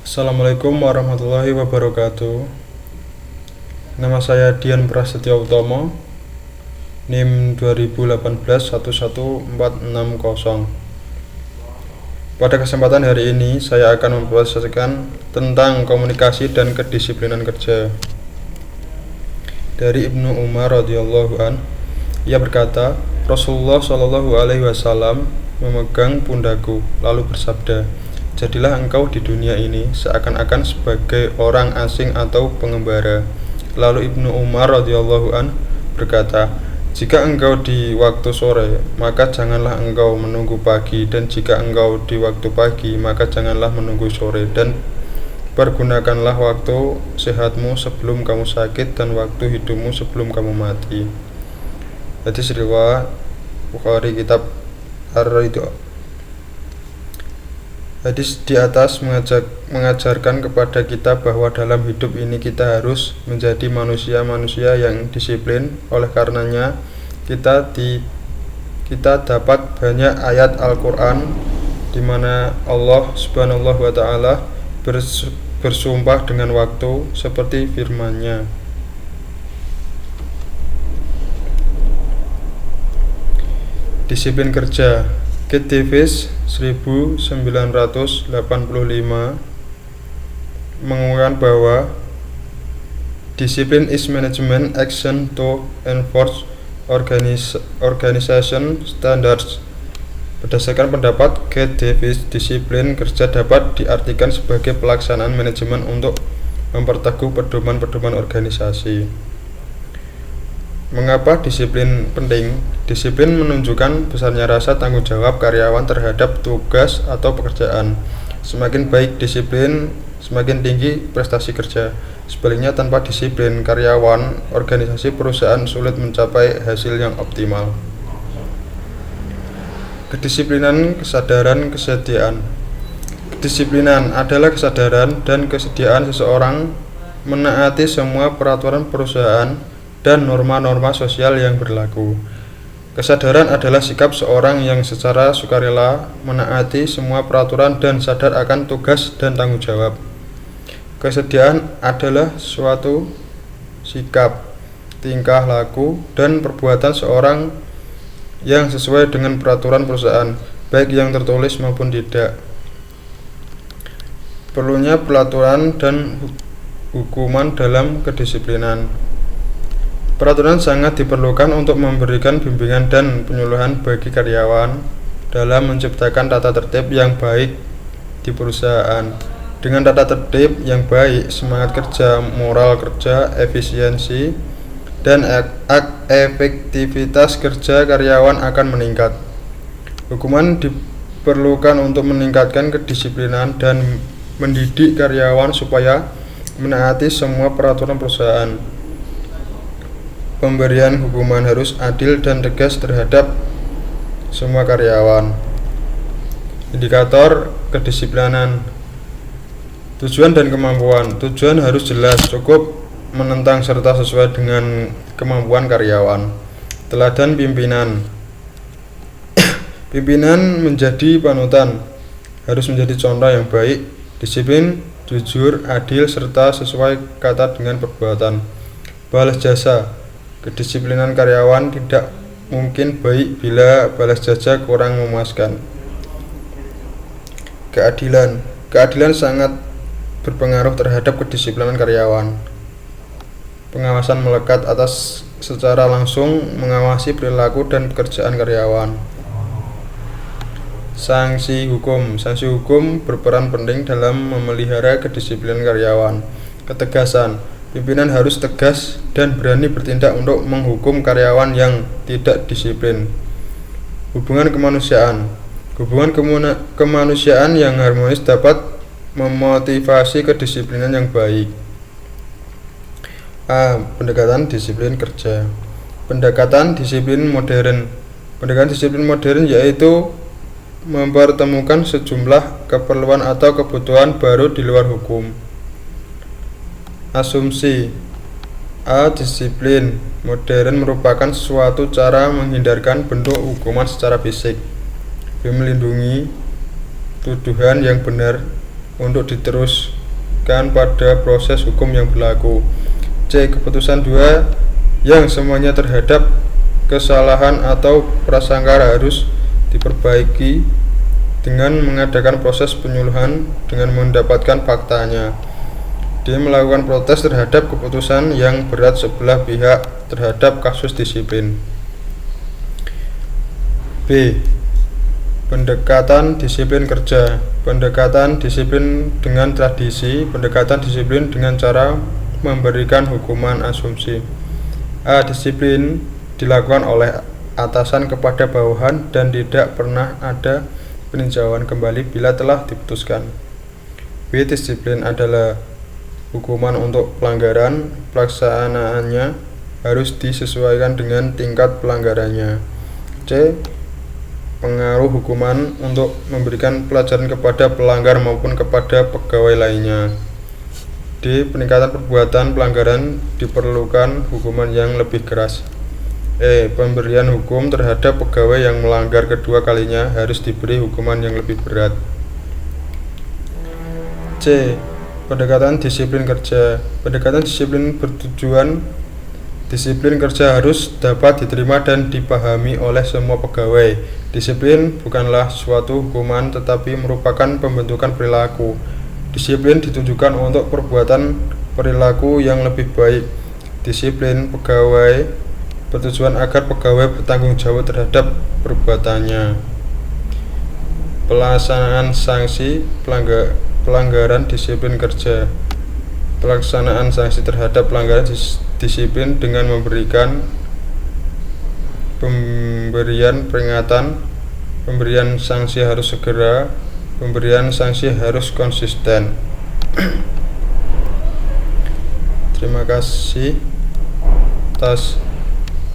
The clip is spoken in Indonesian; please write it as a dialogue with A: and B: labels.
A: Assalamualaikum warahmatullahi wabarakatuh. Nama saya Dian Prasetyo Utomo, NIM 2018-11460. Pada kesempatan hari ini saya akan mempresentasikan tentang komunikasi dan kedisiplinan kerja. Dari Ibnu Umar radhiyallahu an, ia berkata, Rasulullah Shallallahu alaihi wasallam memegang pundakku lalu bersabda, jadilah engkau di dunia ini seakan-akan sebagai orang asing atau pengembara. Lalu Ibnu Umar radhiyallahu an berkata, jika engkau di waktu sore, maka janganlah engkau menunggu pagi, dan jika engkau di waktu pagi, maka janganlah menunggu sore, dan pergunakanlah waktu sehatmu sebelum kamu sakit dan waktu hidupmu sebelum kamu mati. Hadis riwayat Bukhari kitab Ar-Ridha. Hadis di atas mengajarkan kepada kita bahwa dalam hidup ini kita harus menjadi manusia-manusia yang disiplin. Oleh karenanya kita dapat banyak ayat Al-Quran di mana Allah Subhanahu wa Ta'ala bersumpah dengan waktu seperti firman-Nya. Disiplin kerja. Kate Davis 1985 mengungkapkan bahwa discipline is management action to enforce organization standards. Berdasarkan pendapat Kate Davis, disiplin kerja dapat diartikan sebagai pelaksanaan manajemen untuk memperteguh pedoman-pedoman organisasi. Mengapa disiplin penting? Disiplin menunjukkan besarnya rasa tanggung jawab karyawan terhadap tugas atau pekerjaan. Semakin baik disiplin, semakin tinggi prestasi kerja. Sebaliknya, tanpa disiplin karyawan, organisasi perusahaan sulit mencapai hasil yang optimal. Kedisiplinan, kesadaran, kesetiaan. Kedisiplinan adalah kesadaran dan kesediaan seseorang menaati semua peraturan perusahaan dan norma-norma sosial yang berlaku. Kesadaran adalah sikap seorang yang secara sukarela menaati semua peraturan dan sadar akan tugas dan tanggung jawab. Kesediaan adalah suatu sikap, tingkah laku, dan perbuatan seorang yang sesuai dengan peraturan perusahaan, baik yang tertulis maupun tidak. Perlunya peraturan dan hukuman dalam kedisiplinan. Peraturan sangat diperlukan untuk memberikan bimbingan dan penyuluhan bagi karyawan dalam menciptakan tata tertib yang baik di perusahaan. Dengan tata tertib yang baik, semangat kerja, moral kerja, efisiensi, dan efektivitas kerja karyawan akan meningkat. Hukuman diperlukan untuk meningkatkan kedisiplinan dan mendidik karyawan supaya menaati semua peraturan perusahaan. Pemberian hukuman harus adil dan tegas terhadap semua karyawan. Indikator kedisiplinan. Tujuan dan kemampuan. Tujuan harus jelas, cukup menentang serta sesuai dengan kemampuan karyawan. Teladan pimpinan. Pimpinan menjadi panutan, harus menjadi contoh yang baik, disiplin, jujur, adil, serta sesuai kata dengan perbuatan. Balas jasa. Kedisiplinan karyawan tidak mungkin baik bila balas jasa kurang memuaskan. Keadilan. Keadilan sangat berpengaruh terhadap kedisiplinan karyawan. Pengawasan melekat atas secara langsung mengawasi perilaku dan pekerjaan karyawan. Sanksi hukum. Sanksi hukum berperan penting dalam memelihara kedisiplinan karyawan. Ketegasan. Pimpinan harus tegas dan berani bertindak untuk menghukum karyawan yang tidak disiplin. Hubungan kemanusiaan. Hubungan kemanusiaan yang harmonis dapat memotivasi kedisiplinan yang baik. Pendekatan disiplin kerja. Pendekatan disiplin modern. Pendekatan disiplin modern yaitu mempertemukan sejumlah keperluan atau kebutuhan baru di luar hukum. Asumsi. Disiplin modern merupakan suatu cara menghindarkan bentuk hukuman secara fisik, melindungi tuduhan yang benar, untuk diteruskan pada proses hukum yang berlaku. C. Keputusan 2 yang semuanya terhadap kesalahan atau prasangka harus diperbaiki dengan mengadakan proses penyuluhan dengan mendapatkan faktanya. D. Melakukan protes terhadap keputusan yang berat sebelah pihak terhadap kasus disiplin. B. Pendekatan disiplin kerja. Pendekatan disiplin dengan tradisi. Pendekatan disiplin dengan cara memberikan hukuman asumsi. A. Disiplin dilakukan oleh atasan kepada bawahan dan tidak pernah ada peninjauan kembali bila telah diputuskan. B. Disiplin adalah hukuman untuk pelanggaran, pelaksanaannya harus disesuaikan dengan tingkat pelanggarannya. C. Pengaruh hukuman untuk memberikan pelajaran kepada pelanggar maupun kepada pegawai lainnya. D. Peningkatan perbuatan pelanggaran diperlukan hukuman yang lebih keras. E. Pemberian hukum terhadap pegawai yang melanggar kedua kalinya harus diberi hukuman yang lebih berat. C. Pendekatan disiplin kerja. Pendekatan disiplin bertujuan disiplin kerja harus dapat diterima dan dipahami oleh semua pegawai. Disiplin bukanlah suatu hukuman tetapi merupakan pembentukan perilaku. Disiplin ditujukan untuk perbuatan perilaku yang lebih baik. Disiplin pegawai bertujuan agar pegawai bertanggung jawab terhadap perbuatannya. Pelaksanaan sanksi pelanggaran disiplin kerja. Pelaksanaan sanksi terhadap pelanggaran disiplin dengan memberikan pemberian peringatan, pemberian sanksi harus segera, pemberian sanksi harus konsisten. Terima kasih atas